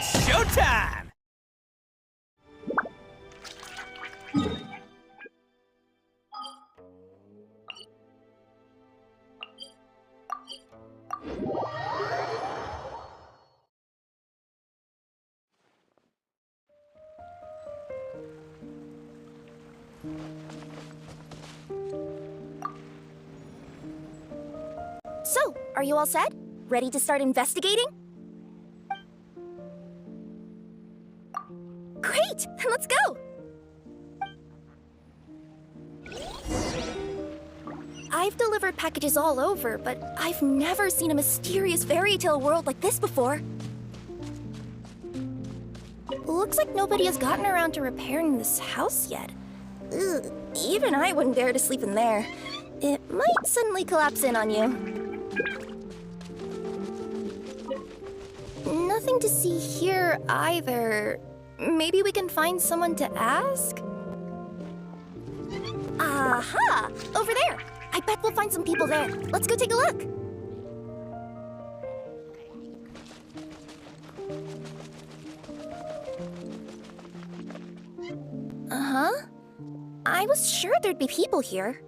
It's showtime! So, are you all set? Ready to start investigating? Great! Then let's go! I've delivered packages all over, but I've never seen a mysterious fairy tale world like this before. Looks like nobody has gotten around to repairing this house yet. Ugh, even I wouldn't dare to sleep in there. It might suddenly collapse in on you. Nothing to see here either. Maybe we can find someone to ask? Aha! Over there! I bet we'll find some people there. Let's go take a look! Uh-huh. I was sure there'd be people here.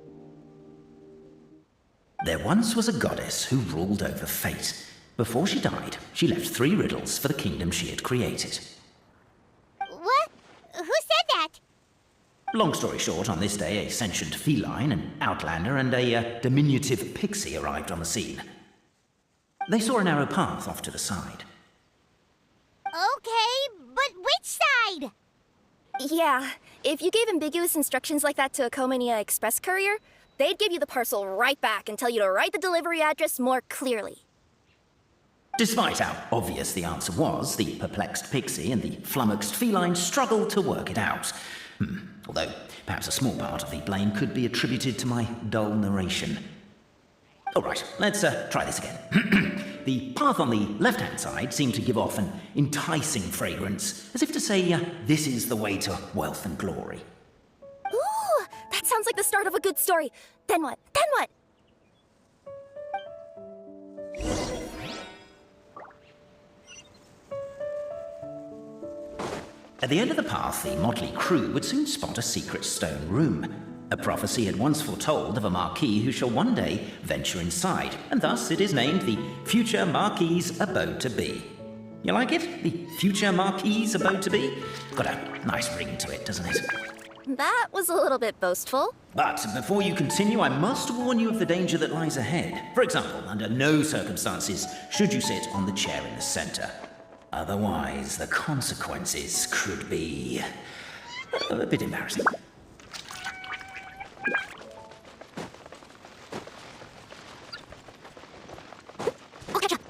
There once was a goddess who ruled over fate. Before she died, she left 3 riddles for the kingdom she had created. What? Who said that? Long story short, on this day, a sentient feline, an outlander, and a diminutive pixie arrived on the scene. They saw a narrow path off to the side. Okay, but which side? Yeah, if you gave ambiguous instructions like that to a Comania Express courier, they'd give you the parcel right back and tell you to write the delivery address more clearly. Despite how obvious the answer was, the perplexed pixie and the flummoxed feline struggled to work it out. Although, perhaps a small part of the blame could be attributed to my dull narration. Alright, let's try this again. The path on the left-hand side seemed to give off an enticing fragrance, as if to say, this is the way to wealth and glory. Ooh, that sounds like the start of a good story. Then what? Then what? At the end of the path, the motley crew would soon spot a secret stone room. A prophecy had once foretold of a marquis who shall one day venture inside, and thus it is named the Future Marquis's Abode to Be. You like it? The Future Marquis's Abode to Be? Got a nice ring to it, doesn't it? That was a little bit boastful. But before you continue, I must warn you of the danger that lies ahead. For example, under no circumstances should you sit on the chair in the center. Otherwise, the consequences could be a bit embarrassing. I'll catch up.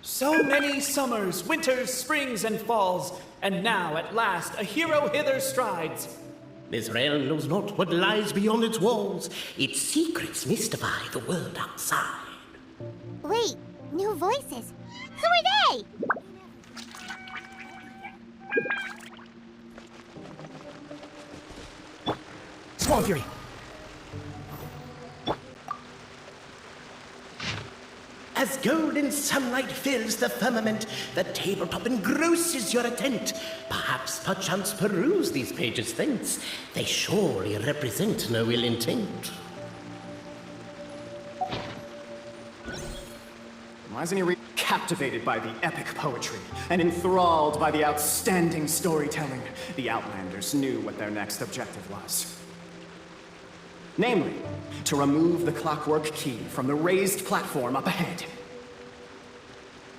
So many summers, winters, springs, and falls, and now at last a hero hither strides. This realm knows not what lies beyond its walls. Its secrets mystify the world outside. Wait, new voices. Who are they? Swan Fury! As golden sunlight fills the firmament, the tabletop engrosses your attent. Perchance peruse these pages thence. They surely represent no ill intent. Why isn't he captivated by the epic poetry and enthralled by the outstanding storytelling? The Outlanders knew what their next objective was. Namely, to remove the clockwork key from the raised platform up ahead.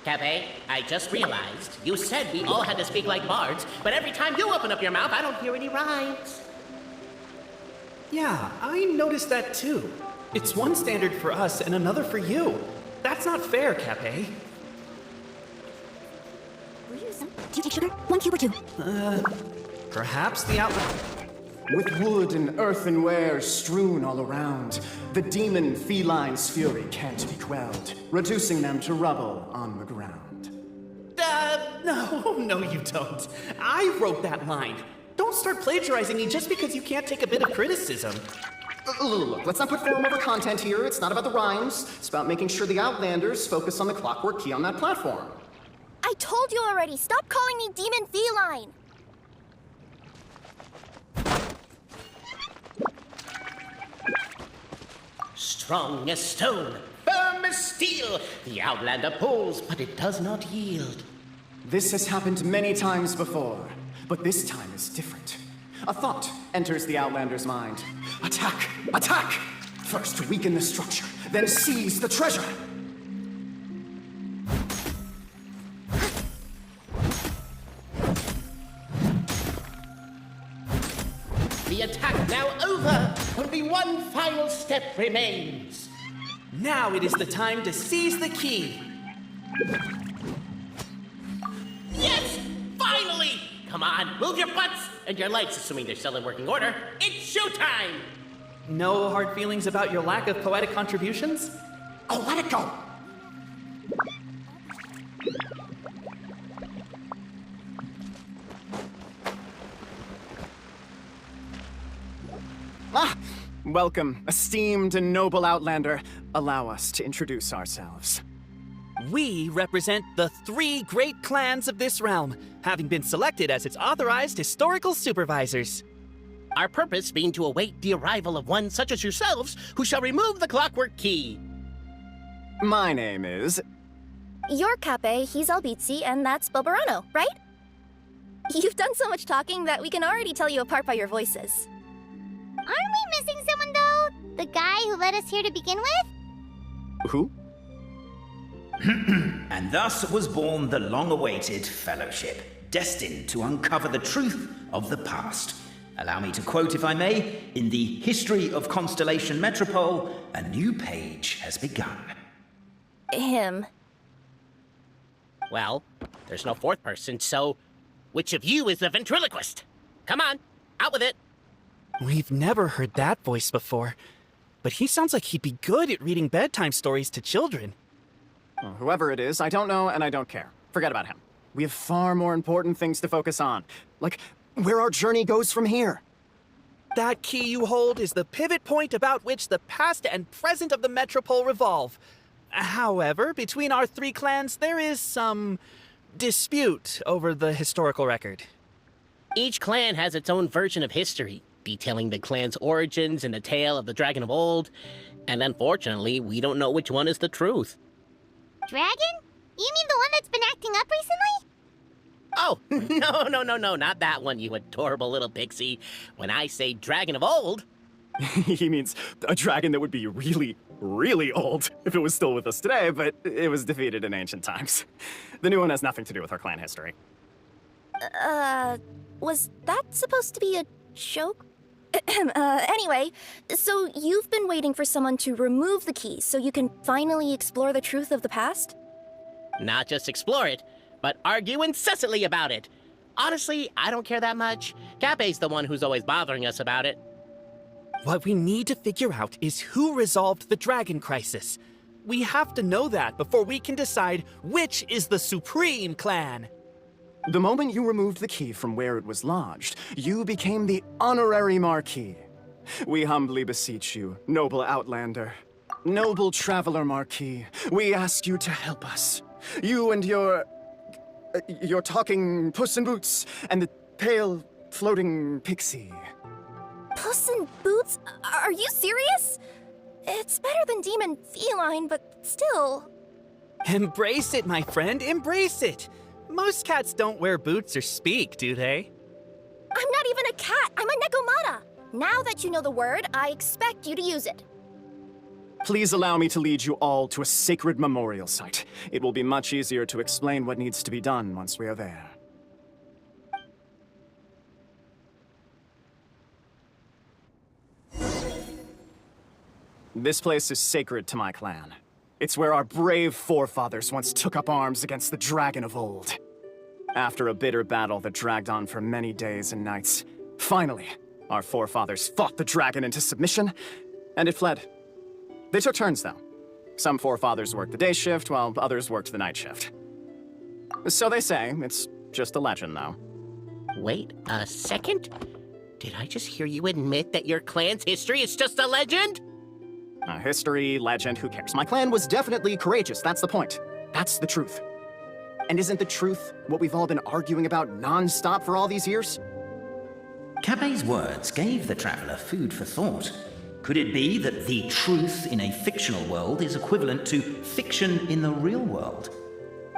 Cafe, I just realized you said we all had to speak like bards, but every time you open up your mouth, I don't hear any rhymes. Yeah, I noticed that too. It's one standard for us and another for you. That's not fair, Cafe. Do you take sugar? 1 cube or 2? Perhaps the outlet. With wood and earthenware strewn all around, the demon feline's fury can't be quelled, reducing them to rubble on the ground. No, you don't. I wrote that line. Don't start plagiarizing me just because you can't take a bit of criticism. Look, let's not put form over content here. It's not about the rhymes. It's about making sure the Outlanders focus on the clockwork key on that platform. I told you already, stop calling me Demon Feline! Strong as stone, firm as steel, the Outlander pulls, but it does not yield. This has happened many times before, but this time is different. A thought enters the Outlander's mind. Attack! Attack! First weaken the structure, then seize the treasure! The attack now over! Only one final step remains. Now it is the time to seize the key. Yes! Finally! Come on, move your butts and your legs, assuming they're still in working order. It's showtime! No hard feelings about your lack of poetic contributions? Oh, let it go! Ah! Welcome, esteemed and noble Outlander. Allow us to introduce ourselves. We represent the 3 great clans of this realm, having been selected as its authorized historical supervisors. Our purpose being to await the arrival of one such as yourselves who shall remove the clockwork key. My name is... You're Cape, he's Albizzi, and that's Bobarano, right? You've done so much talking that we can already tell you apart by your voices. Aren't we missing someone, though? The guy who led us here to begin with? Who? And thus was born the long-awaited fellowship, destined to uncover the truth of the past. Allow me to quote, if I may, in the history of Constellation Metropole, a new page has begun. Him. Well, there's no fourth person, so which of you is the ventriloquist? Come on, out with it. We've never heard that voice before, but he sounds like he'd be good at reading bedtime stories to children. Well, whoever it is, I don't know and I don't care. Forget about him. We have far more important things to focus on. Like, where our journey goes from here. That key you hold is the pivot point about which the past and present of the Metropole revolve. However, between our 3 clans, there is some dispute over the historical record. Each clan has its own version of history, detailing the clan's origins and the tale of the Dragon of Old, and unfortunately, we don't know which one is the truth. Dragon? You mean the one that's been acting up recently? Oh, no, not that one, you adorable little pixie. When I say Dragon of Old... He means a dragon that would be really, really old if it was still with us today, but it was defeated in ancient times. The new one has nothing to do with our clan history. Was that supposed to be a joke? Anyway, so you've been waiting for someone to remove the key so you can finally explore the truth of the past? Not just explore it, but argue incessantly about it. Honestly, I don't care that much. Cape's the one who's always bothering us about it. What we need to figure out is who resolved the dragon crisis. We have to know that before we can decide which is the supreme clan. The moment you removed the key from where it was lodged, you became the honorary Marquis. We humbly beseech you, noble Outlander. Noble Traveler Marquis, we ask you to help us. You and your talking Puss in Boots and the pale floating pixie. Puss in Boots? Are you serious? It's better than Demon Feline, but still. Embrace it, my friend, embrace it. Most cats don't wear boots or speak, do they? I'm not even a cat, I'm a Nekomata. Now that you know the word, I expect you to use it. Please allow me to lead you all to a sacred memorial site. It will be much easier to explain what needs to be done once we are there. This place is sacred to my clan. It's where our brave forefathers once took up arms against the Dragon of Old. After a bitter battle that dragged on for many days and nights, finally, our forefathers fought the dragon into submission, and it fled. They took turns, though. Some forefathers worked the day shift, while others worked the night shift. So they say. It's just a legend, though. Wait a second? Did I just hear you admit that your clan's history is just a legend? History, legend, who cares? My clan was definitely courageous, that's the point. That's the truth. And isn't the truth what we've all been arguing about non-stop for all these years? Capet's words gave the traveller food for thought. Could it be that the truth in a fictional world is equivalent to fiction in the real world?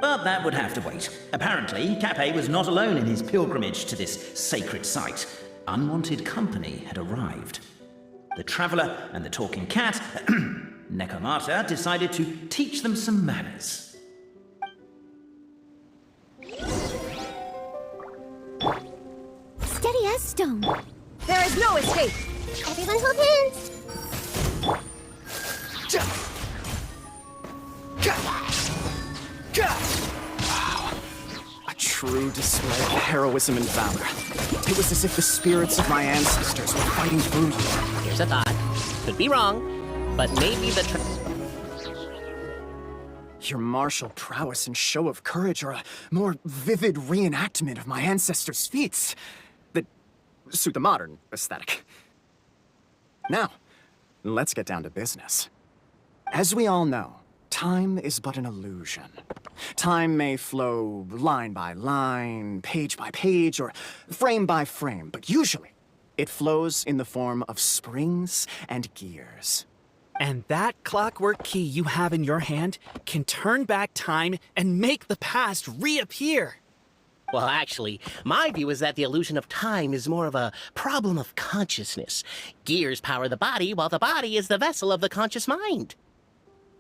But that would have to wait. Apparently, Capet was not alone in his pilgrimage to this sacred site. Unwanted company had arrived. The traveller and the talking cat, Nekomata, decided to teach them some manners. Steady as stone. There is no escape! Everyone hold hands. A true display of heroism and valor. It was as if the spirits of my ancestors were fighting through you. Here's a thought. Could be wrong, but maybe the Your martial prowess and show of courage are a more vivid reenactment of my ancestors' feats that suit the modern aesthetic. Now, let's get down to business. As we all know, time is but an illusion. Time may flow line by line, page by page, or frame by frame, but usually it flows in the form of springs and gears. And that clockwork key you have in your hand can turn back time and make the past reappear. Well, actually, my view is that the illusion of time is more of a problem of consciousness. Gears power the body, while the body is the vessel of the conscious mind.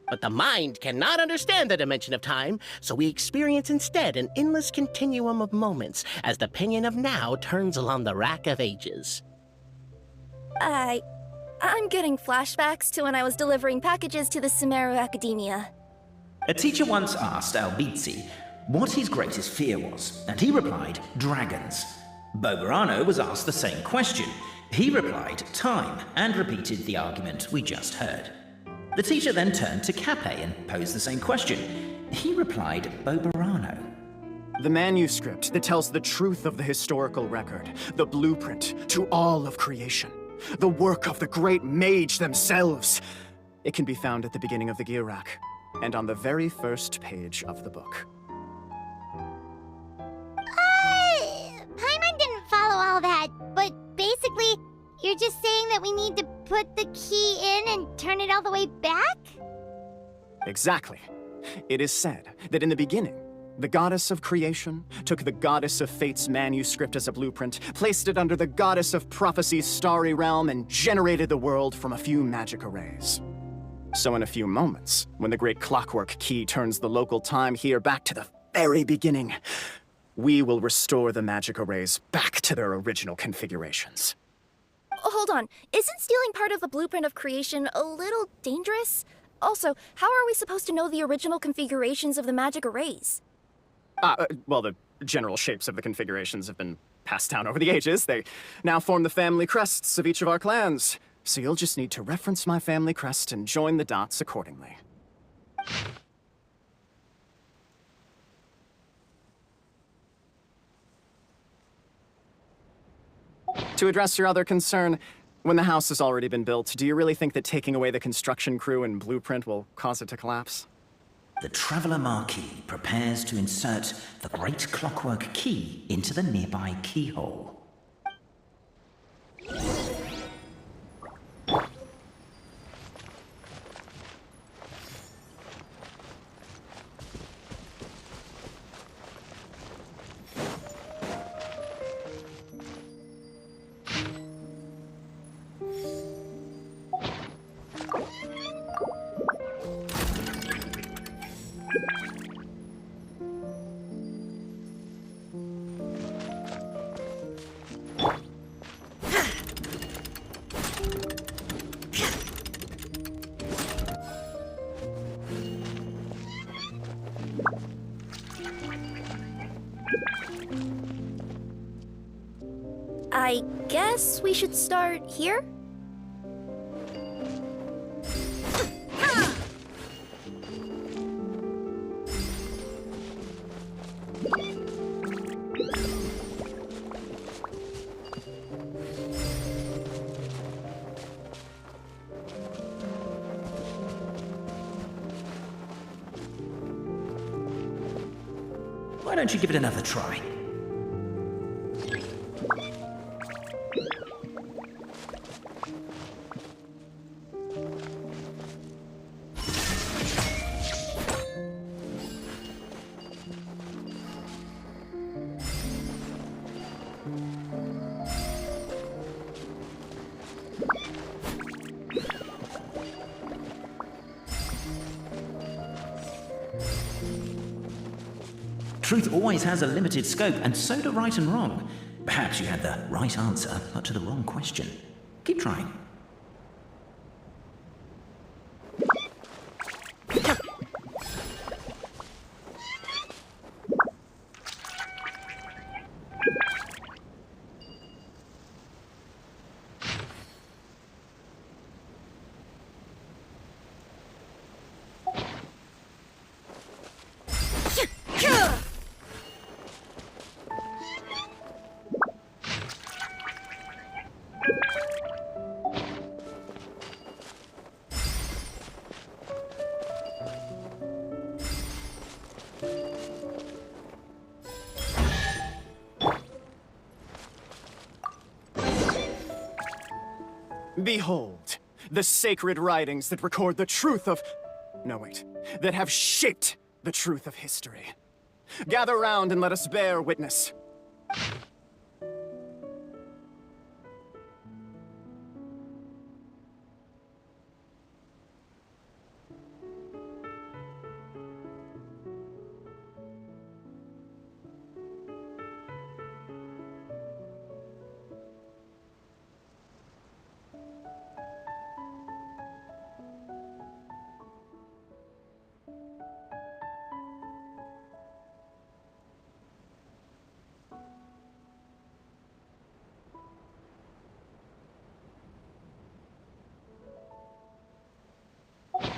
But the mind cannot understand the dimension of time, so we experience instead an endless continuum of moments as the pinion of now turns along the rack of ages. I'm getting flashbacks to when I was delivering packages to the Sumeru Academia. A teacher once asked Albizzi what his greatest fear was, and he replied, dragons. Boberano was asked the same question. He replied, time, and repeated the argument we just heard. The teacher then turned to Capet and posed the same question. He replied, Boberano. The manuscript that tells the truth of the historical record, the blueprint to all of creation, the work of the great mage themselves. It can be found at the beginning of the gear rack, and on the very first page of the book. Paimon didn't follow all that, but basically, you're just saying that we need to put the key in and turn it all the way back? Exactly. It is said that in the beginning, the goddess of creation took the goddess of fate's manuscript as a blueprint, placed it under the goddess of prophecy's starry realm, and generated the world from a few magic arrays. So in a few moments, when the great clockwork key turns the local time here back to the very beginning, we will restore the magic arrays back to their original configurations. Hold on, isn't stealing part of the blueprint of creation a little dangerous? Also, how are we supposed to know the original configurations of the magic arrays? Well, the general shapes of the configurations have been passed down over the ages. They now form the family crests of each of our clans. So you'll just need to reference my family crest and join the dots accordingly. To address your other concern, when the house has already been built, do you really think that taking away the construction crew and blueprint will cause it to collapse? The Traveller Marquis prepares to insert the great clockwork key into the nearby keyhole. I guess we should start here? Why don't you give it another try? Truth always has a limited scope, and so do right and wrong. Perhaps you had the right answer, but to the wrong question. Keep trying. Behold, the sacred writings that record the truth of... No, wait. That have shaped the truth of history. Gather round and let us bear witness.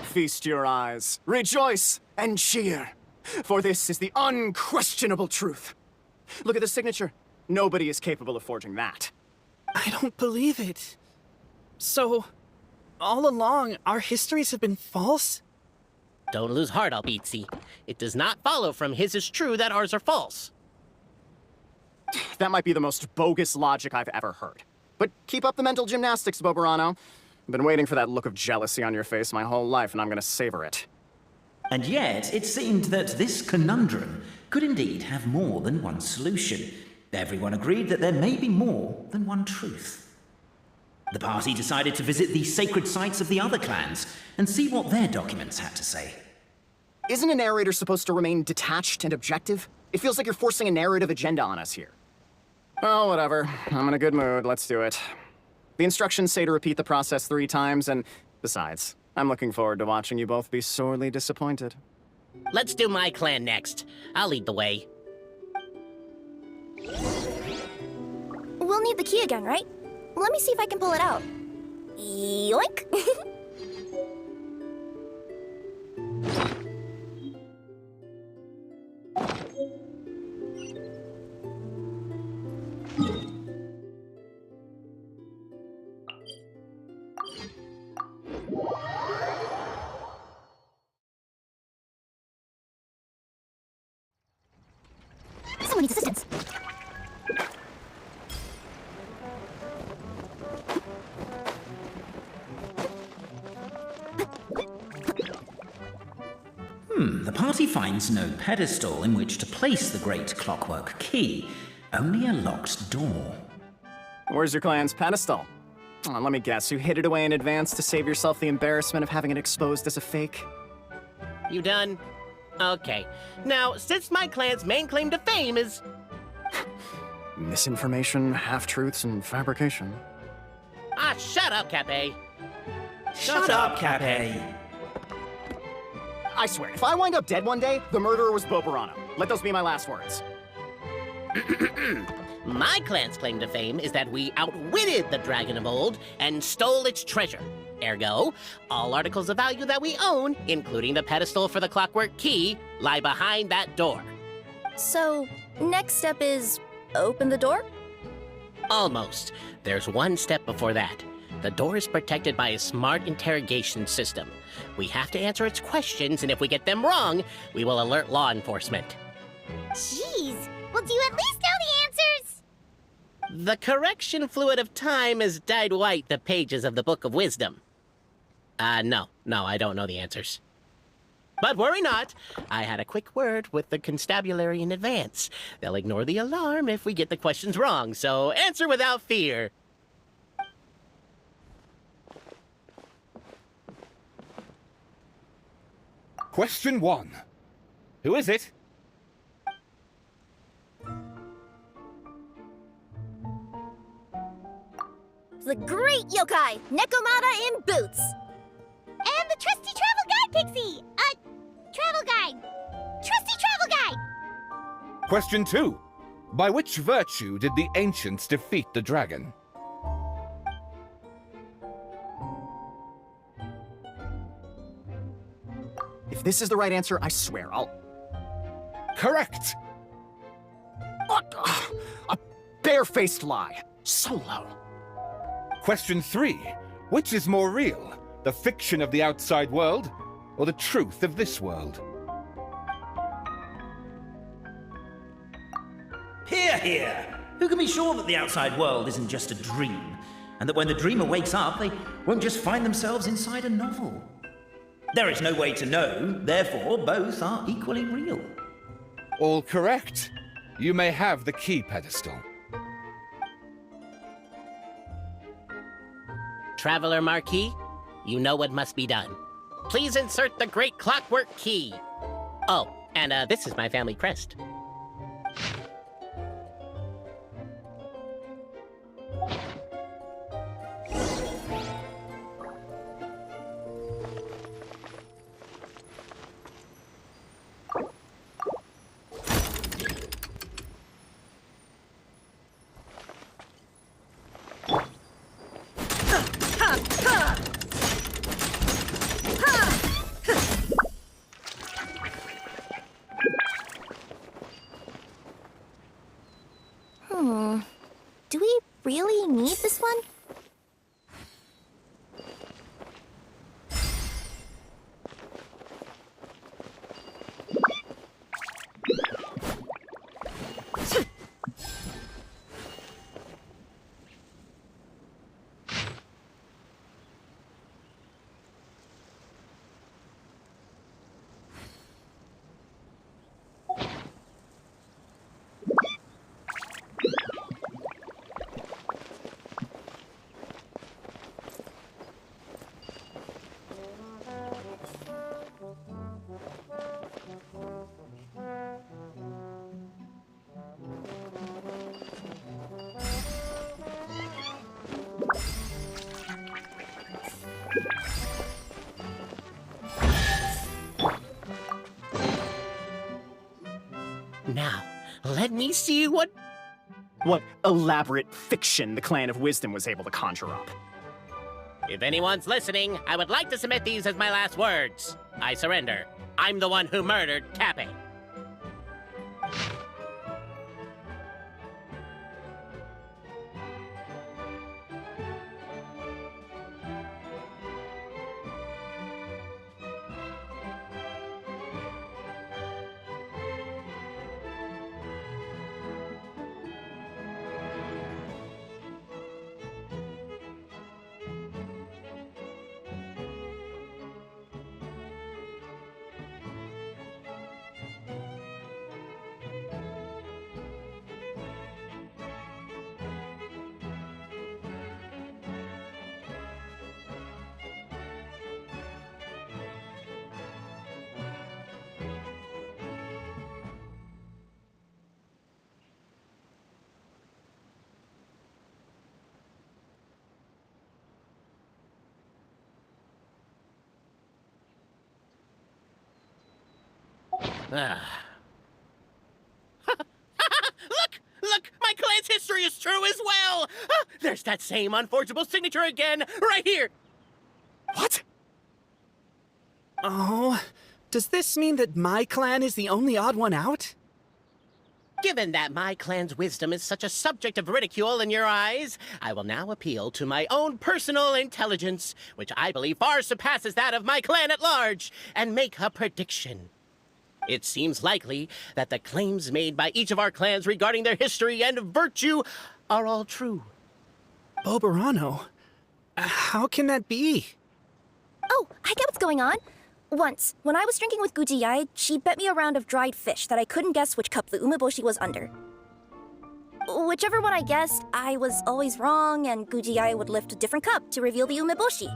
Feast your eyes, rejoice, and cheer, for this is the unquestionable truth. Look at the signature. Nobody is capable of forging that. I don't believe it. So, all along, our histories have been false? Don't lose heart, Albizzi. It does not follow from his is true that ours are false. That might be the most bogus logic I've ever heard. But keep up the mental gymnastics, Boberano. I've been waiting for that look of jealousy on your face my whole life, and I'm gonna savor it. And yet, it seemed that this conundrum could indeed have more than one solution. Everyone agreed that there may be more than one truth. The party decided to visit the sacred sites of the other clans and see what their documents had to say. Isn't a narrator supposed to remain detached and objective? It feels like you're forcing a narrative agenda on us here. Oh, whatever. I'm in a good mood. Let's do it. The instructions say to repeat the process 3 times, and besides, I'm looking forward to watching you both be sorely disappointed. Let's do my clan next. I'll lead the way. We'll need the key again, right? Let me see if I can pull it out. Yoink! Someone needs assistance. The party finds no pedestal in which to place the great clockwork key, only a locked door. Where's your clan's pedestal? Oh, let me guess, you hid it away in advance to save yourself the embarrassment of having it exposed as a fake? You done? Okay. Now, since my clan's main claim to fame is... Misinformation, half-truths, and fabrication. Ah, shut up, Cape. Shut up, Cape. I swear, if I wind up dead one day, the murderer was Boberano. Let those be my last words. My clan's claim to fame is that we outwitted the Dragon of Old and stole its treasure. Ergo, all articles of value that we own, including the pedestal for the clockwork key, lie behind that door. So, next step is open the door? Almost. There's one step before that. The door is protected by a smart interrogation system. We have to answer its questions, and if we get them wrong, we will alert law enforcement. Jeez. Well, do you at least know the answers? The correction fluid of time has dyed white the pages of the Book of Wisdom. No, I don't know the answers. But worry not, I had a quick word with the constabulary in advance. They'll ignore the alarm if we get the questions wrong, so answer without fear. Question 1. Who is it? The great yokai, Nekomata in boots. And the trusty travel guide, Pixie! Travel guide. Trusty travel guide! Question 2. By which virtue did the ancients defeat the dragon? If this is the right answer, I swear I'll... Correct! A barefaced lie. So low. Question 3. Which is more real? The fiction of the outside world, or the truth of this world? Hear, hear! Who can be sure that the outside world isn't just a dream, and that when the dreamer wakes up, they won't just find themselves inside a novel? There is no way to know, therefore both are equally real. All correct. You may have the key pedestal. Traveler Marquis, you know what must be done. Please insert the great clockwork key. Oh, and this is my family crest. Do we really need this one? Now, let me see what elaborate fiction the Clan of Wisdom was able to conjure up. If anyone's listening, I would like to submit these as my last words. I surrender. I'm the one who murdered Cappy. Look! My clan's history is true as well! There's that same unforgeable signature again, right here! What? Oh, does this mean that my clan is the only odd one out? Given that my clan's wisdom is such a subject of ridicule in your eyes, I will now appeal to my own personal intelligence, which I believe far surpasses that of my clan at large, and make a prediction. It seems likely that the claims made by each of our clans regarding their history and virtue are all true. Boberano? How can that be? Oh, I get what's going on. Once, when I was drinking with Gujiyai, she bet me a round of dried fish that I couldn't guess which cup the umeboshi was under. Whichever one I guessed, I was always wrong, and Gujiyai would lift a different cup to reveal the umeboshi.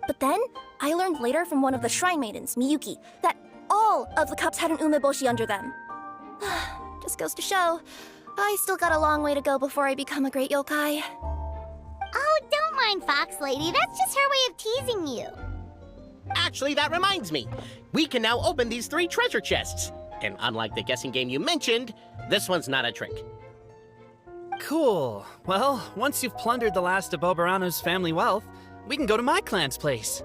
But then, I learned later from one of the shrine maidens, Miyuki, that all of the cups had an umeboshi under them. Just goes to show, I still got a long way to go before I become a great yokai. Oh, don't mind Fox Lady. That's just her way of teasing you. Actually, that reminds me. We can now open these 3 treasure chests. And unlike the guessing game you mentioned, this one's not a trick. Cool. Well, once you've plundered the last of Boberano's family wealth, we can go to my clan's place.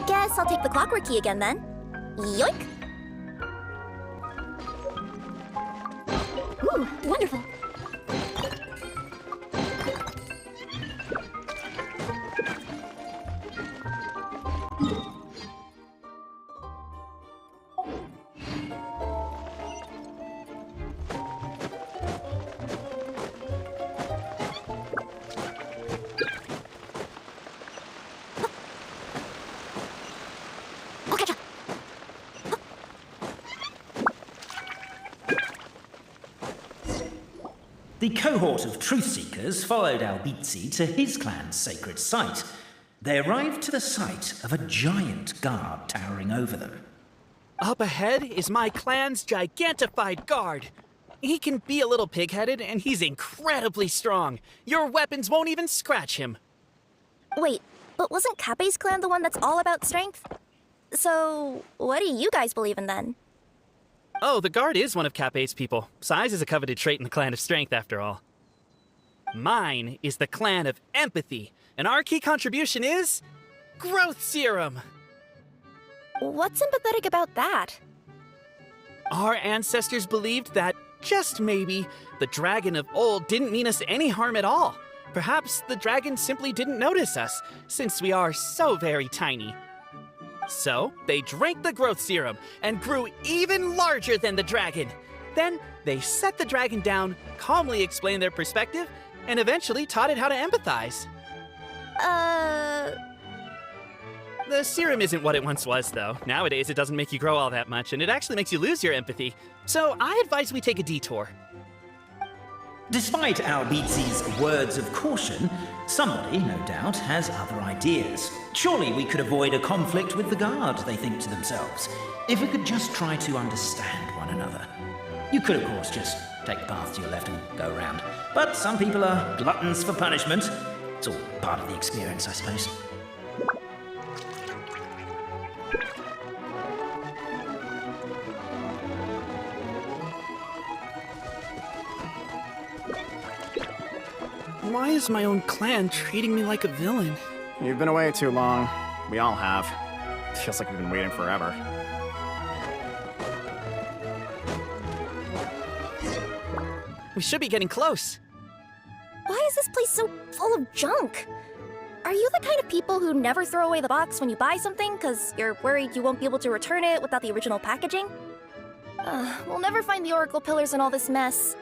Guess I'll take the clockwork key again then. Yoink! Ooh, wonderful. The cohort of truth-seekers followed Albizzi to his clan's sacred site. They arrived to the site of a giant guard towering over them. Up ahead is my clan's gigantified guard. He can be a little pig-headed, and he's incredibly strong. Your weapons won't even scratch him. Wait, but wasn't Kappei's clan the one that's all about strength? So, what do you guys believe in then? Oh, the guard is one of Kappei's people. Size is a coveted trait in the clan of strength, after all. Mine is the clan of empathy, and our key contribution is growth serum. What's sympathetic about that? Our ancestors believed that, just maybe, the dragon of old didn't mean us any harm at all. Perhaps the dragon simply didn't notice us, since we are so very tiny. So, they drank the growth serum and grew even larger than the dragon. Then, they set the dragon down, calmly explained their perspective, and eventually taught it how to empathize. The serum isn't what it once was, though. Nowadays, it doesn't make you grow all that much, and it actually makes you lose your empathy. So, I advise we take a detour. Despite Albizzi's words of caution, somebody, no doubt, has other ideas. Surely we could avoid a conflict with the guard, they think to themselves, if we could just try to understand one another. You could, of course, just take the path to your left and go around. But some people are gluttons for punishment. It's all part of the experience, I suppose. Why is my own clan treating me like a villain? You've been away too long. We all have. Feels like we've been waiting forever. We should be getting close. Why is this place so full of junk? Are you the kind of people who never throw away the box when you buy something because you're worried you won't be able to return it without the original packaging? We'll never find the Oracle Pillars in all this mess.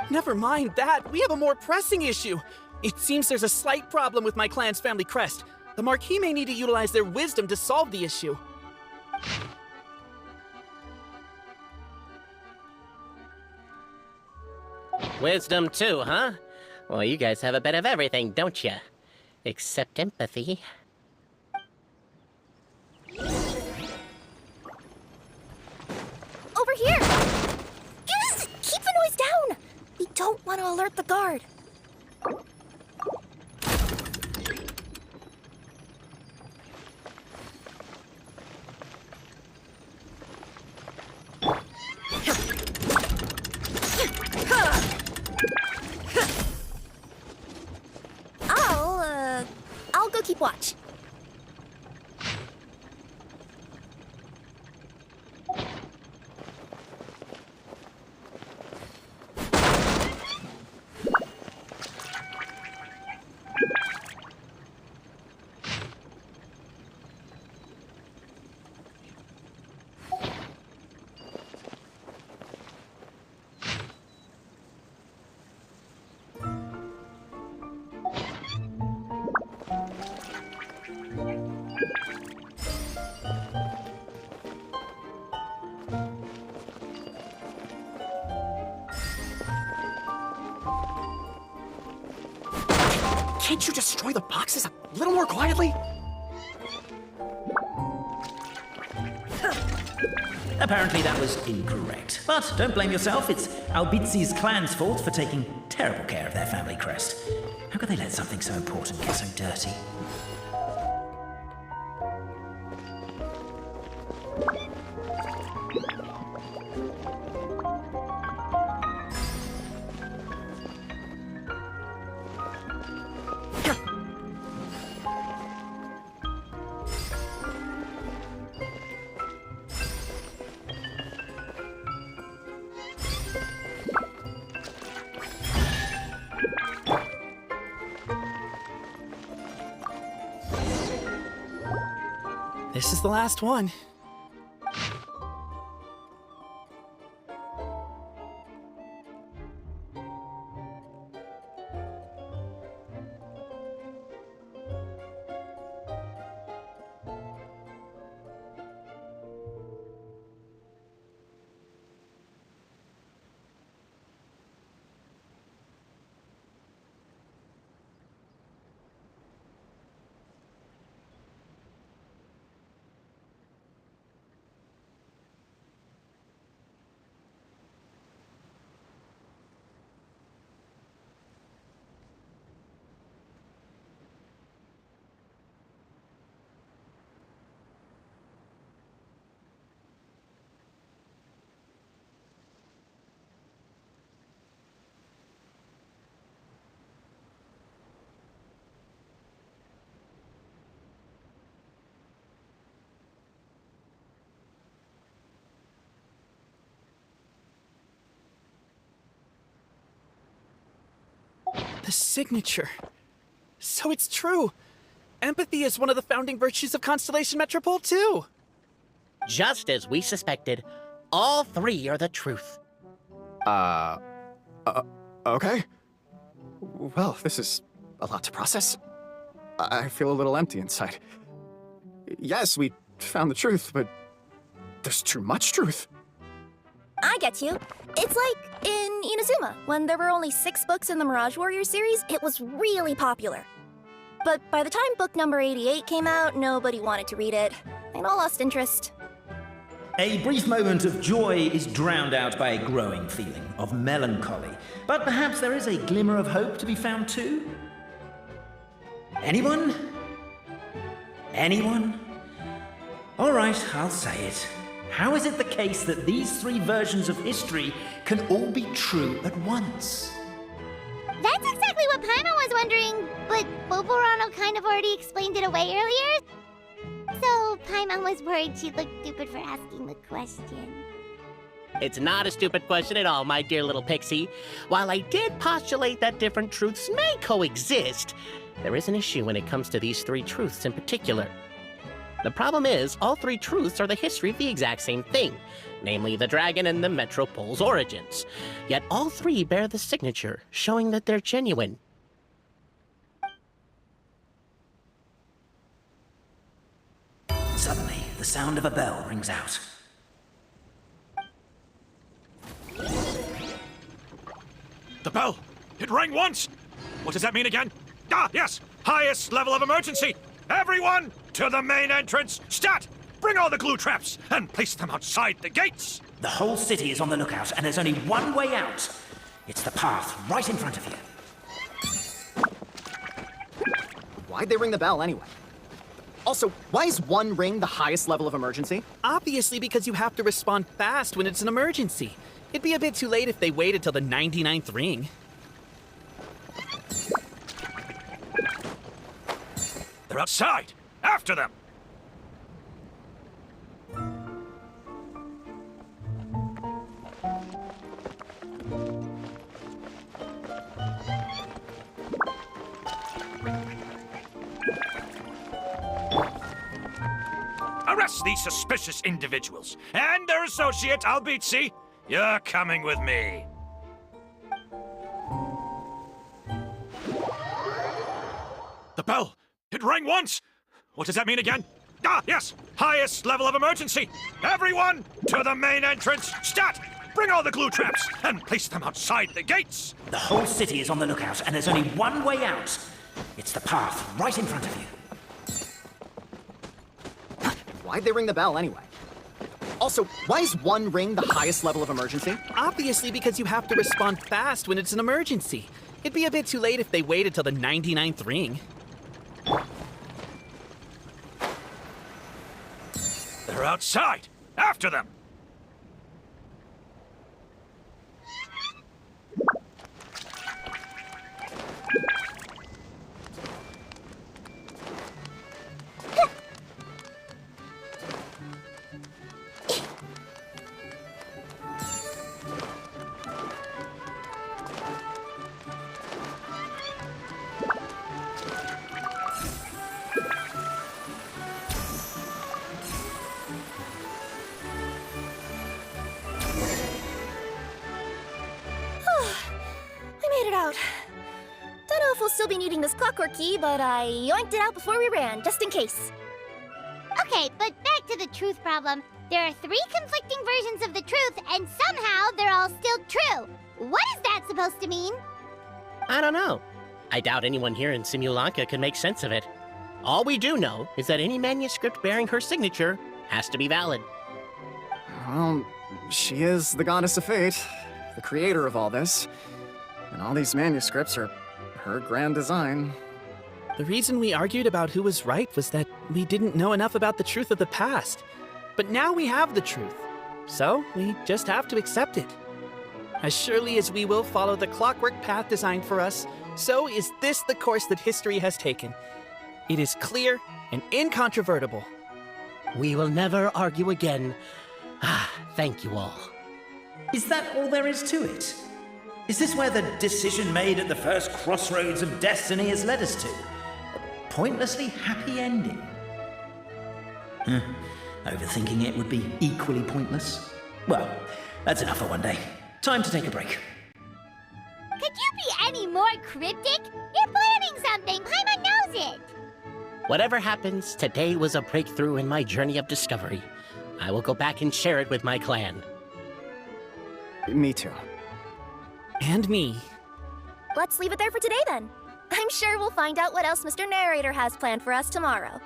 Never mind that, we have a more pressing issue. It seems there's a slight problem with my clan's family crest. The Marquis may need to utilize their wisdom to solve the issue. Wisdom too, huh? Well, you guys have a bit of everything, don't you? Except empathy. Over here! Keep the noise down! We don't want to alert the guard. I'll go keep watch. Can't you destroy the boxes a little more quietly? Apparently that was incorrect. But don't blame yourself, it's Albizi's clan's fault for taking terrible care of their family crest. How could they let something so important get so dirty? This is the last one. The signature. So it's true. Empathy is one of the founding virtues of Constellation Metropole, too. Just as we suspected, all three are the truth. Okay. Well, this is a lot to process. I feel a little empty inside. Yes, we found the truth, but there's too much truth. I get you. It's like in Inazuma, when there were only 6 books in the Mirage Warrior series, it was really popular. But by the time book number 88 came out, nobody wanted to read it. They'd all lost interest. A brief moment of joy is drowned out by a growing feeling of melancholy. But perhaps there is a glimmer of hope to be found too? Anyone? Anyone? All right, I'll say it. How is it the case that these 3 versions of history can all be true at once? That's exactly what Paimon was wondering, but Boborano kind of already explained it away earlier. So Paimon was worried she'd look stupid for asking the question. It's not a stupid question at all, my dear little pixie. While I did postulate that different truths may coexist, there is an issue when it comes to these 3 truths in particular. The problem is, all 3 truths are the history of the exact same thing, namely the dragon and the Metropole's origins. Yet all 3 bear the signature, showing that they're genuine. Suddenly, the sound of a bell rings out. The bell! It rang once! What does that mean again? Ah, yes! Highest level of emergency! Everyone, to the main entrance! Stat! Bring all the glue traps and place them outside the gates! The whole city is on the lookout, and there's only one way out. It's the path right in front of you. Why'd they ring the bell anyway? Also, why is 1 ring the highest level of emergency? Obviously because you have to respond fast when it's an emergency. It'd be a bit too late if they waited till the 99th ring. They're outside! After them! Arrest these suspicious individuals, and their associate, Albizi. You're coming with me. The bell! It rang once! What does that mean again? Ah, yes! Highest level of emergency! Everyone to the main entrance! Stat! Bring all the glue traps and place them outside the gates! The whole city is on the lookout, and there's only one way out. It's the path right in front of you. Why'd they ring the bell anyway? Also, why is one ring the highest level of emergency? Obviously because you have to respond fast when it's an emergency. It'd be a bit too late if they waited till the 99th ring. They're outside! After them! Don't know if we'll still be needing this clockwork key, but I yoinked it out before we ran, just in case. Okay, but back to the truth problem. There are 3 conflicting versions of the truth, and somehow they're all still true. What is that supposed to mean? I don't know. I doubt anyone here in Simulanka can make sense of it. All we do know is that any manuscript bearing her signature has to be valid. Well, she is the goddess of fate, the creator of all this. And all these manuscripts are her grand design. The reason we argued about who was right was that we didn't know enough about the truth of the past. But now we have the truth, so we just have to accept it. As surely as we will follow the clockwork path designed for us, so is this the course that history has taken. It is clear and incontrovertible. We will never argue again. Ah, thank you all. Is that all there is to it? Is this where the decision made at the first crossroads of destiny has led us to? A pointlessly happy ending? Overthinking it would be equally pointless. Well, that's enough for one day. Time to take a break. Could you be any more cryptic? You're planning something. Paimon knows it. Whatever happens, today was a breakthrough in my journey of discovery. I will go back and share it with my clan. Me too. And me. Let's leave it there for today then. I'm sure we'll find out what else Mr. Narrator has planned for us tomorrow.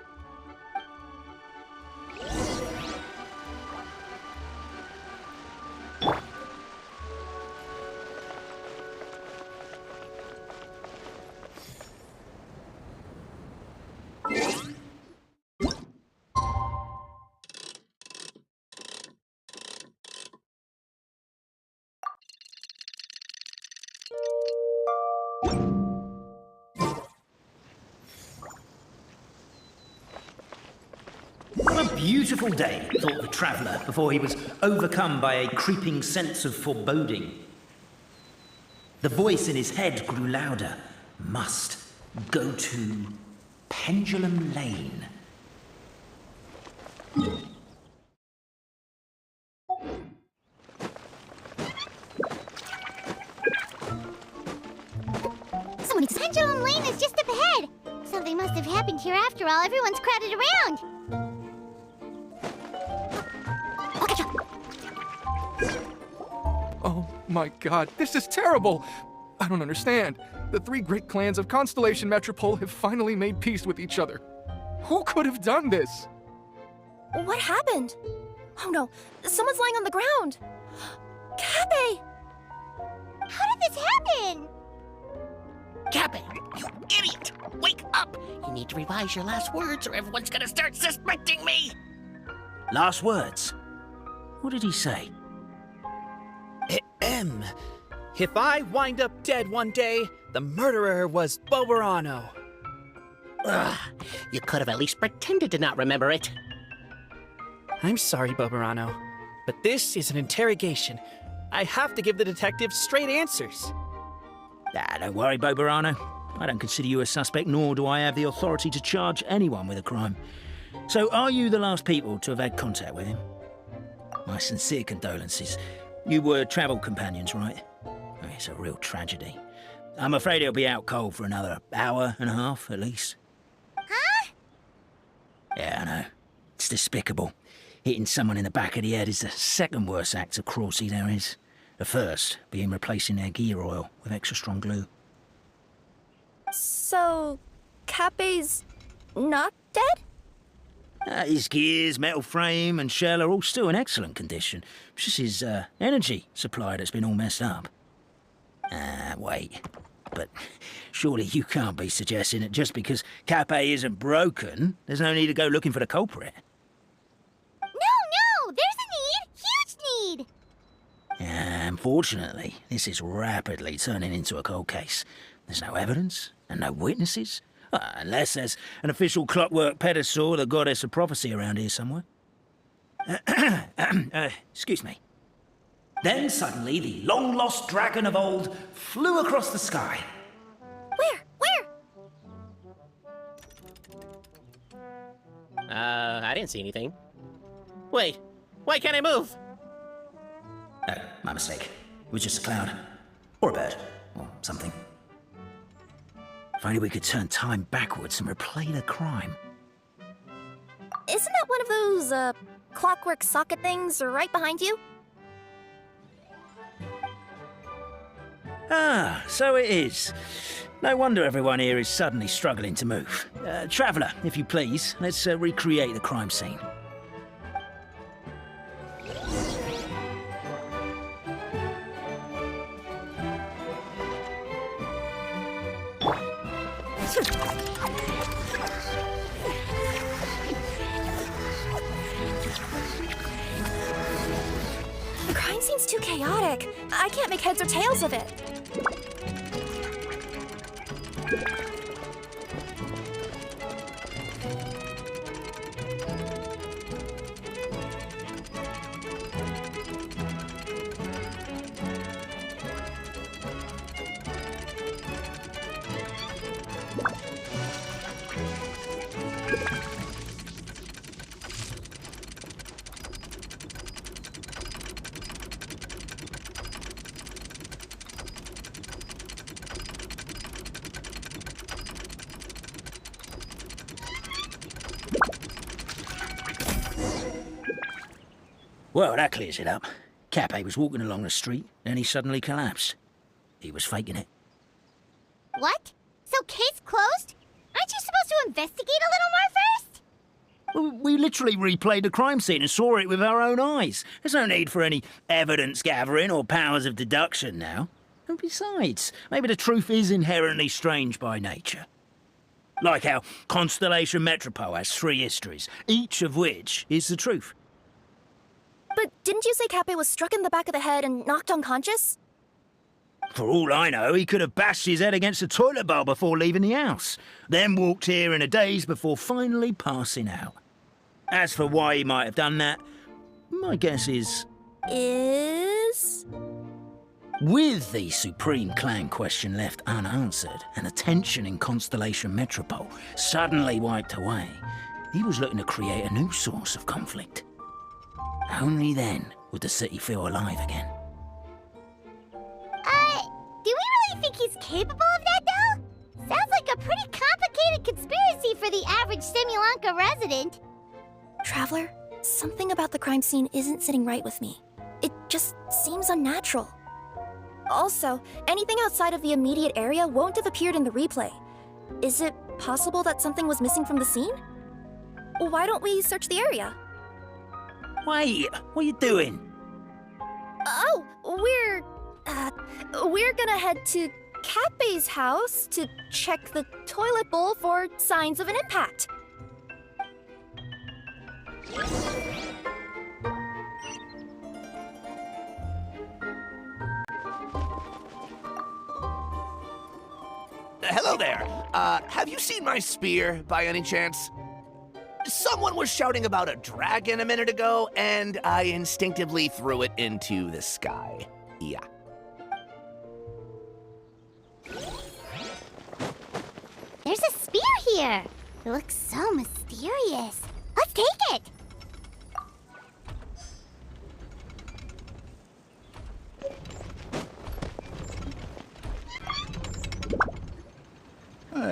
What a beautiful day, thought the traveller, before he was overcome by a creeping sense of foreboding. The voice in his head grew louder. Must go to Pendulum Lane. Pendulum Lane is just up ahead. Something must have happened here after all. Everyone's crowded around. Oh my god, this is terrible! I don't understand. The 3 great clans of Constellation Metropole have finally made peace with each other. Who could have done this? What happened? Oh no, someone's lying on the ground. Cappe! How did this happen? Cappe, you idiot! Wake up! You need to revise your last words or everyone's gonna start suspecting me! Last words? What did he say? If I wind up dead one day, the murderer was Boberano. Ugh, you could have at least pretended to not remember it. I'm sorry, Boberano, but this is an interrogation. I have to give the detectives straight answers. Don't worry, Boberano. I don't consider you a suspect, nor do I have the authority to charge anyone with a crime. So, are you the last people to have had contact with him? My sincere condolences. You were travel companions, right? It's a real tragedy. I'm afraid he'll be out cold for another hour and a half, at least. Huh? Yeah, I know. It's despicable. Hitting someone in the back of the head is the second worst act of cruelty there is. The first being replacing their gear oil with extra strong glue. So, Cappe's not dead? His gears, metal frame and shell are all still in excellent condition. It's just his energy supply that's been all messed up. Wait. But surely you can't be suggesting that just because Cappe isn't broken, there's no need to go looking for the culprit. No! There's a need! Huge need! Unfortunately, this is rapidly turning into a cold case. There's no evidence and no witnesses. Unless there's an official clockwork pedestal, the goddess of prophecy around here somewhere. Excuse me. Then suddenly the long-lost dragon of old flew across the sky. Where? I didn't see anything. Wait, why can't I move? Oh, my mistake. It was just a cloud. Or a bird. Or something. If only we could turn time backwards and replay the crime. Isn't that one of those, clockwork socket things right behind you? Ah, so it is. No wonder everyone here is suddenly struggling to move. Traveller, if you please, let's recreate the crime scene. The crime scene's too chaotic. I can't make heads or tails of it. Well, that clears it up. Cappe was walking along the street, then he suddenly collapsed. He was faking it. What? So case closed? Aren't you supposed to investigate a little more first? Well, we literally replayed the crime scene and saw it with our own eyes. There's no need for any evidence gathering or powers of deduction now. And besides, maybe the truth is inherently strange by nature. Like how Constellation Metropole has 3 histories, each of which is the truth. But didn't you say Cappe was struck in the back of the head and knocked unconscious? For all I know, he could have bashed his head against a toilet bowl before leaving the house, then walked here in a daze before finally passing out. As for why he might have done that, my guess is... With the Supreme Clan question left unanswered and the tension in Constellation Metropole suddenly wiped away, he was looking to create a new source of conflict. Only then would the city feel alive again. Do we really think he's capable of that, though? Sounds like a pretty complicated conspiracy for the average Simulanka resident. Traveler, something about the crime scene isn't sitting right with me. It just seems unnatural. Also, anything outside of the immediate area won't have appeared in the replay. Is it possible that something was missing from the scene? Why don't we search the area? Wait, what are you doing? Oh, we're gonna head to Cappe's house to check the toilet bowl for signs of an impact. Hello there. Have you seen my spear by any chance? Someone was shouting about a dragon a minute ago, and I instinctively threw it into the sky. Yeah. There's a spear here. It looks so mysterious. Let's take it.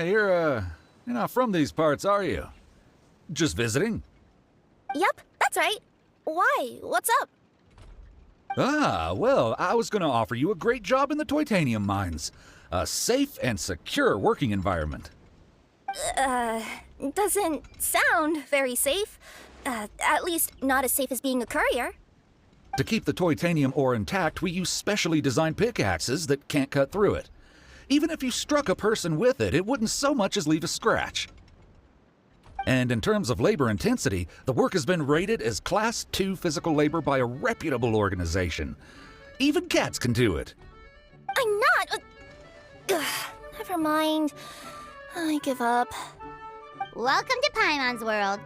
You're not from these parts, are you? Just visiting. Yep, that's right. Why? What's up? Ah, well, I was going to offer you a great job in the Titanium mines. A safe and secure working environment. Doesn't sound very safe. At least not as safe as being a courier. To keep the Titanium ore intact, we use specially designed pickaxes that can't cut through it. Even if you struck a person with it, it wouldn't so much as leave a scratch. And in terms of labor intensity, the work has been rated as Class 2 physical labor by a reputable organization. Even cats can do it. I'm not... never mind. I give up. Welcome to Paimon's world.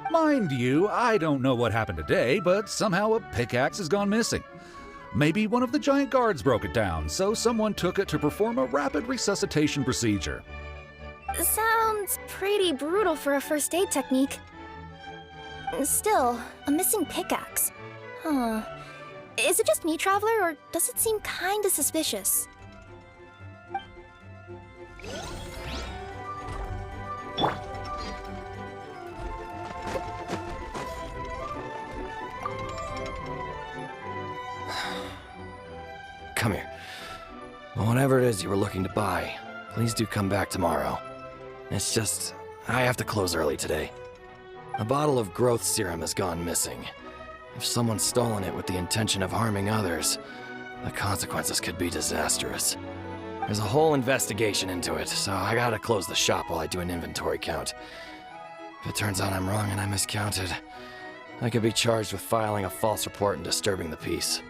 Mind you, I don't know what happened today, but somehow a pickaxe has gone missing. Maybe one of the giant guards broke it down, so someone took it to perform a rapid resuscitation procedure. Sounds pretty brutal for a first aid technique. Still, a missing pickaxe. Huh. Is it just me, Traveler, or does it seem kinda suspicious? Come here. Whatever it is you were looking to buy, please do come back tomorrow. It's just, I have to close early today. A bottle of growth serum has gone missing. If someone's stolen it with the intention of harming others, the consequences could be disastrous. There's a whole investigation into it, so I gotta close the shop while I do an inventory count. If it turns out I'm wrong and I miscounted, I could be charged with filing a false report and disturbing the peace.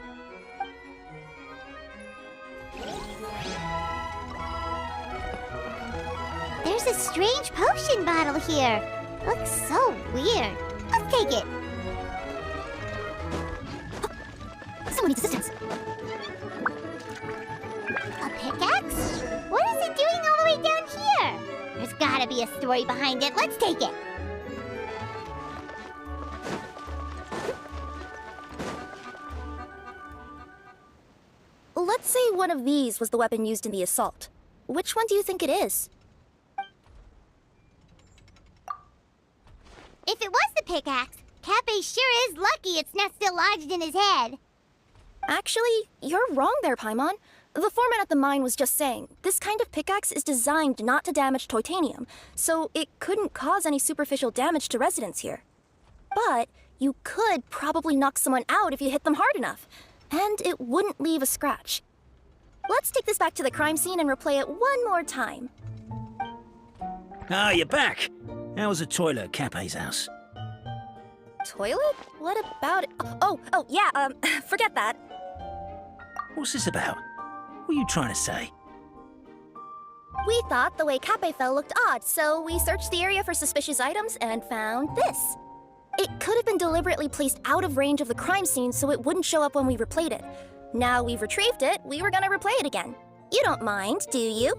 There's a strange potion bottle here. Looks so weird. Let's take it. Someone needs assistance. A pickaxe? What is it doing all the way down here? There's gotta be a story behind it. Let's take it. Let's say one of these was the weapon used in the assault. Which one do you think it is? If it was the pickaxe, Cappe sure is lucky it's not still lodged in his head. Actually, you're wrong there, Paimon. The foreman at the mine was just saying, this kind of pickaxe is designed not to damage titanium, so it couldn't cause any superficial damage to residents here. But you could probably knock someone out if you hit them hard enough, and it wouldn't leave a scratch. Let's take this back to the crime scene and replay it one more time. Ah, you're back. How was the toilet at Cappe's house? Toilet? What about it? Oh, yeah, forget that. What's this about? What are you trying to say? We thought the way Cappe fell looked odd, so we searched the area for suspicious items and found this. It could have been deliberately placed out of range of the crime scene so it wouldn't show up when we replayed it. Now we've retrieved it, we were gonna replay it again. You don't mind, do you?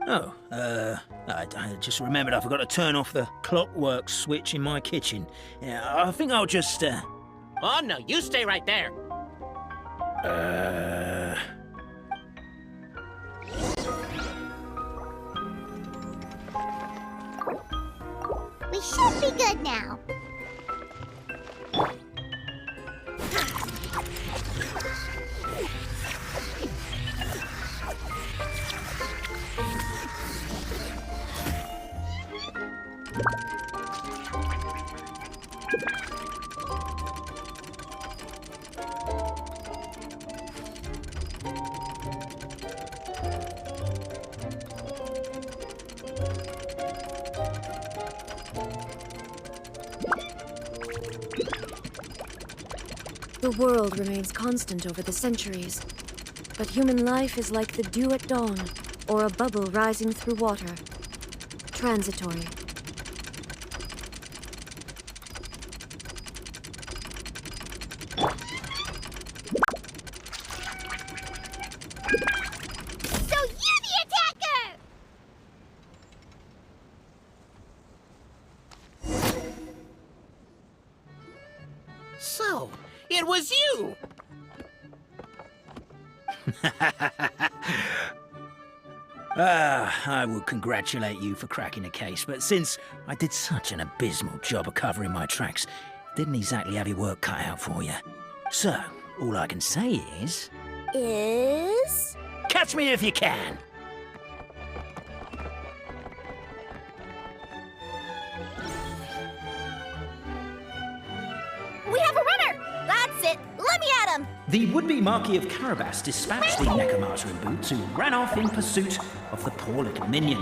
Oh, I just remembered I forgot to turn off the clockwork switch in my kitchen. Yeah, I think I'll just, Oh, no, you stay right there. We should be good now. The world remains constant over the centuries, but human life is like the dew at dawn, or a bubble rising through water. Transitory. So you're the attacker! So, it was you! I would congratulate you for cracking the case, but since I did such an abysmal job of covering my tracks, didn't exactly have your work cut out for you. So, all I can say is... Catch me if you can! We have a runner! That's it! Let me at him! The would-be Marquis of Carabas dispatched the Necromancer in boots, who ran off in pursuit of the poor little minion.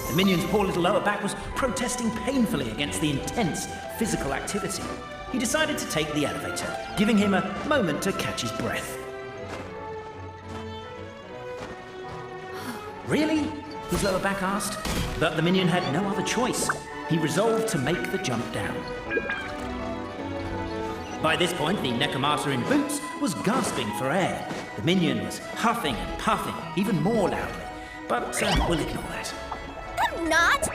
The minion's poor little lower back was protesting painfully against the intense physical activity. He decided to take the elevator, giving him a moment to catch his breath. Really? His lower back asked. But the minion had no other choice. He resolved to make the jump down. By this point, the Necromancer in boots was gasping for air. The minion was huffing and puffing, even more loudly. But we'll ignore that. I'm not!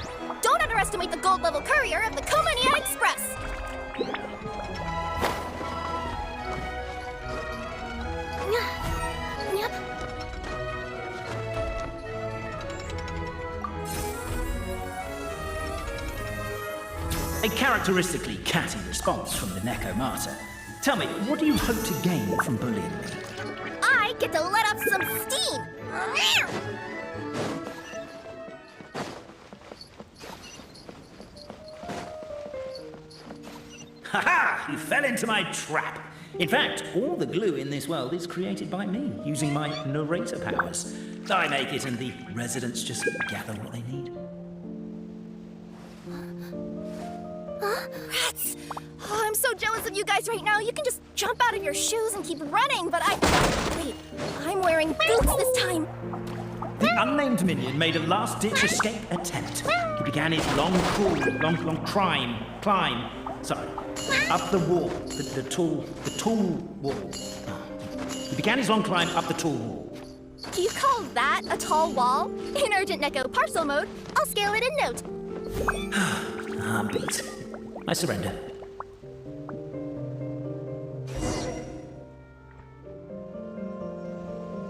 Don't underestimate the gold-level courier of the Komania Express! Yep. A characteristically catty response from the Necromancer. Tell me, what do you hope to gain from bullying me? I get to let off some steam! Ha-ha! You fell into my trap! In fact, all the glue in this world is created by me, using my narrator powers. I make it and the residents just gather what they need. Rats! Oh, I'm so jealous of you guys right now. You can just jump out of your shoes and keep running, but Wait, I'm wearing boots this time. The unnamed minion made a last-ditch escape attempt. He began his long climb, up the wall, the tall wall. He began his long climb up the tall wall. Do you call that a tall wall? In Urgent Neko parcel mode, I'll scale it in note. I'm beat. I surrender.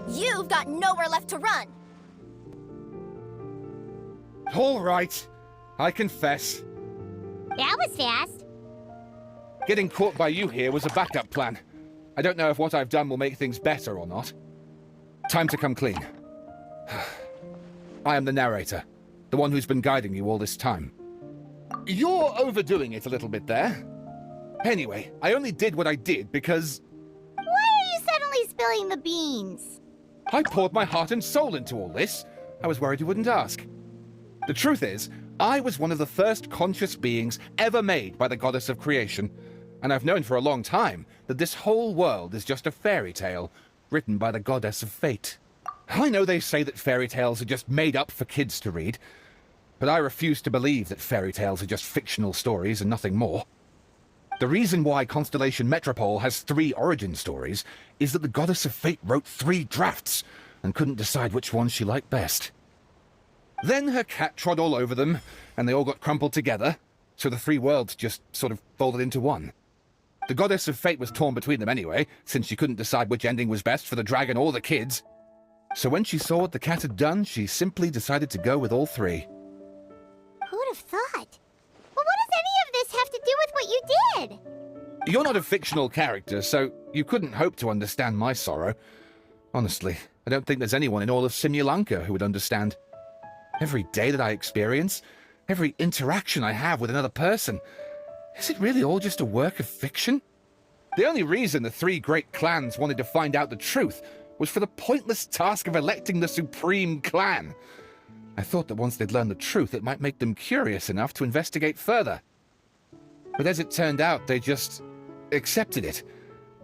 You've got nowhere left to run. All right. I confess. That was fast. Getting caught by you here was a backup plan. I don't know if what I've done will make things better or not. Time to come clean. I am the narrator, the one who's been guiding you all this time. You're overdoing it a little bit there. Anyway, I only did what I did because... Why are you suddenly spilling the beans? I poured my heart and soul into all this. I was worried you wouldn't ask. The truth is, I was one of the first conscious beings ever made by the goddess of creation, and I've known for a long time that this whole world is just a fairy tale written by the goddess of fate. I know they say that fairy tales are just made up for kids to read, but I refuse to believe that fairy tales are just fictional stories and nothing more. The reason why Constellation Metropole has 3 origin stories is that the goddess of fate wrote 3 drafts and couldn't decide which one she liked best. Then her cat trod all over them, and they all got crumpled together, so the 3 worlds just sort of folded into one. The goddess of fate was torn between them anyway, since she couldn't decide which ending was best for the dragon or the kids. So when she saw what the cat had done, she simply decided to go with all 3. Who'd have thought? Well, what does any of this have to do with what you did? You're not a fictional character, so you couldn't hope to understand my sorrow. Honestly, I don't think there's anyone in all of Simulanka who would understand. Every day that I experience, every interaction I have with another person, is it really all just a work of fiction? The only reason the 3 great clans wanted to find out the truth was for the pointless task of electing the supreme clan. I thought that once they'd learned the truth, it might make them curious enough to investigate further. But as it turned out, they just accepted it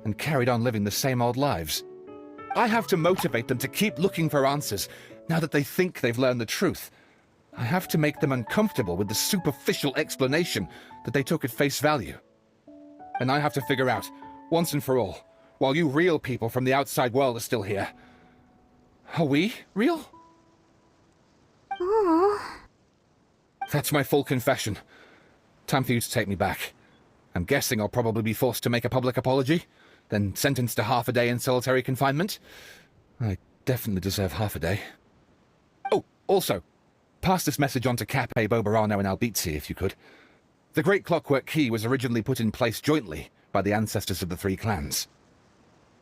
and carried on living the same old lives. I have to motivate them to keep looking for answers now that they think they've learned the truth. I have to make them uncomfortable with the superficial explanation that they took at face value. And I have to figure out, once and for all, while you real people from the outside world are still here, are we real? Aww. That's my full confession. Time for you to take me back. I'm guessing I'll probably be forced to make a public apology, then sentenced to half a day in solitary confinement. I definitely deserve half a day. Oh, also, pass this message on to Cape, Bobarano, and Albizzi, if you could. The Great Clockwork Key was originally put in place jointly by the ancestors of the three clans.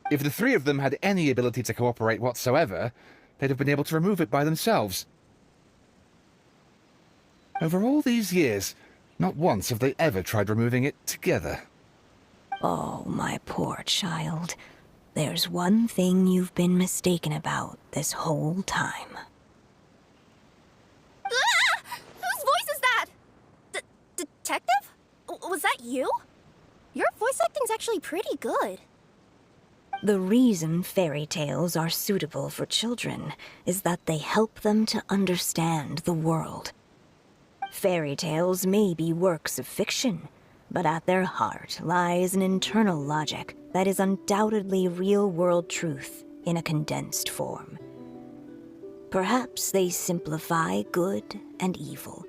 If the three of them had any ability to cooperate whatsoever, they'd have been able to remove it by themselves. Over all these years, not once have they ever tried removing it together. Oh, my poor child. There's one thing you've been mistaken about this whole time. Ah! Whose voice is that? Detective? Was that you? Your voice acting's actually pretty good. The reason fairy tales are suitable for children is that they help them to understand the world. Fairy tales may be works of fiction, but at their heart lies an internal logic that is undoubtedly real-world truth in a condensed form. Perhaps they simplify good and evil,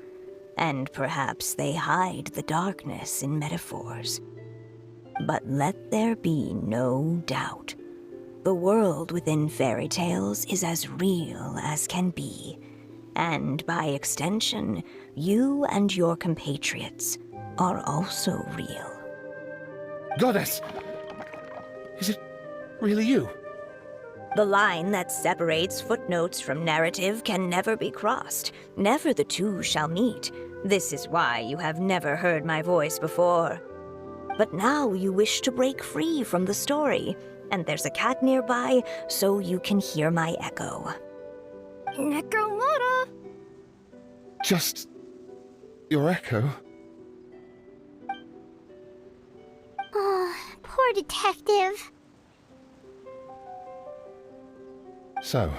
and perhaps they hide the darkness in metaphors. But let there be no doubt. The world within fairy tales is as real as can be, and by extension, you and your compatriots are also real. Goddess! Is it really you? The line that separates footnotes from narrative can never be crossed. Never the two shall meet. This is why you have never heard my voice before. But now you wish to break free from the story, and there's a cat nearby, so you can hear my echo. Necromora! Just your echo? Oh, poor detective. So,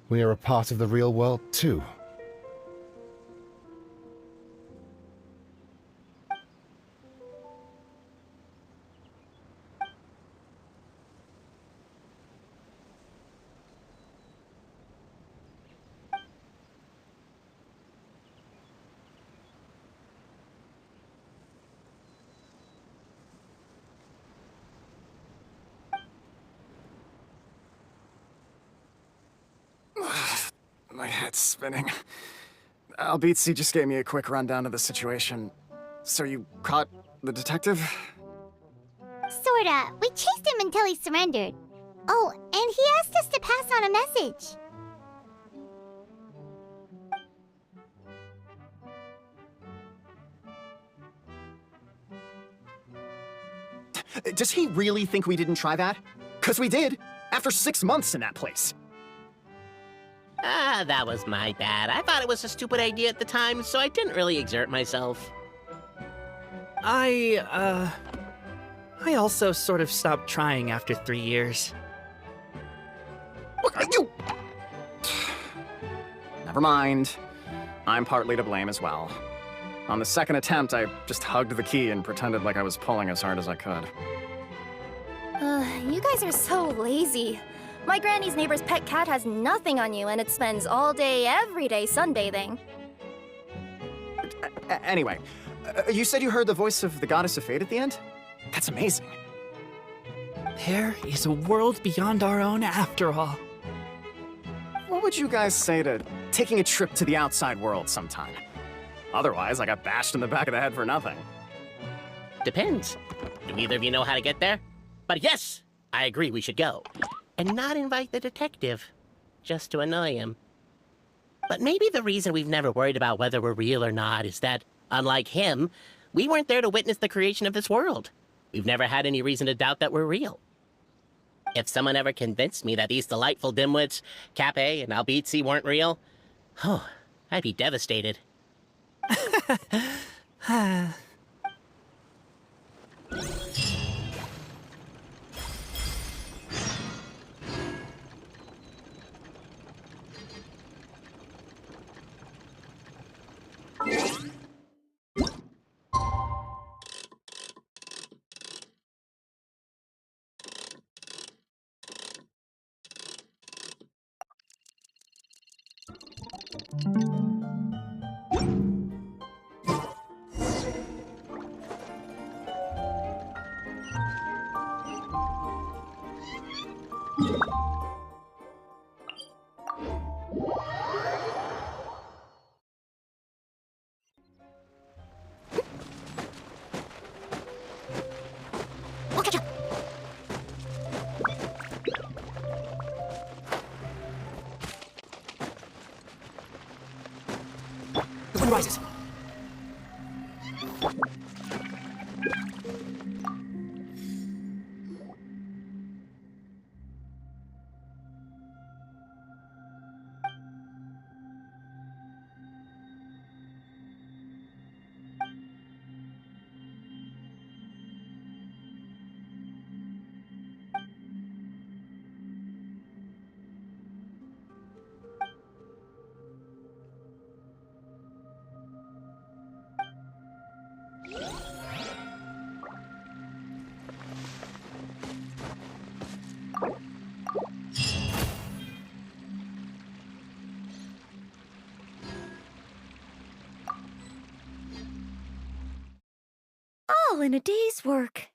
we are a part of the real world too. My head's spinning. Albizzi just gave me a quick rundown of the situation. So you caught the detective? Sorta. We chased him until he surrendered. Oh, and he asked us to pass on a message. Does he really think we didn't try that? 'Cause we did, after 6 months in that place. Ah, that was my bad. I thought it was a stupid idea at the time, so I didn't really exert myself. I also sort of stopped trying after 3 years. Look, you... Never mind. I'm partly to blame as well. On the second attempt, I just hugged the key and pretended like I was pulling as hard as I could. You guys are so lazy. My granny's neighbor's pet cat has nothing on you, and it spends all day, every day sunbathing. Anyway, you said you heard the voice of the Goddess of Fate at the end? That's amazing. There is a world beyond our own after all. What would you guys say to taking a trip to the outside world sometime? Otherwise, I got bashed in the back of the head for nothing. Depends. Do either of you know how to get there? But yes, I agree we should go. And not invite the detective, just to annoy him. But maybe the reason we've never worried about whether we're real or not is that, unlike him, we weren't there to witness the creation of this world. We've never had any reason to doubt that we're real. If someone ever convinced me that these delightful dimwits, Cape and Albizzi, weren't real, oh, I'd be devastated. We'll catch up. The wind rises. All in a day's work.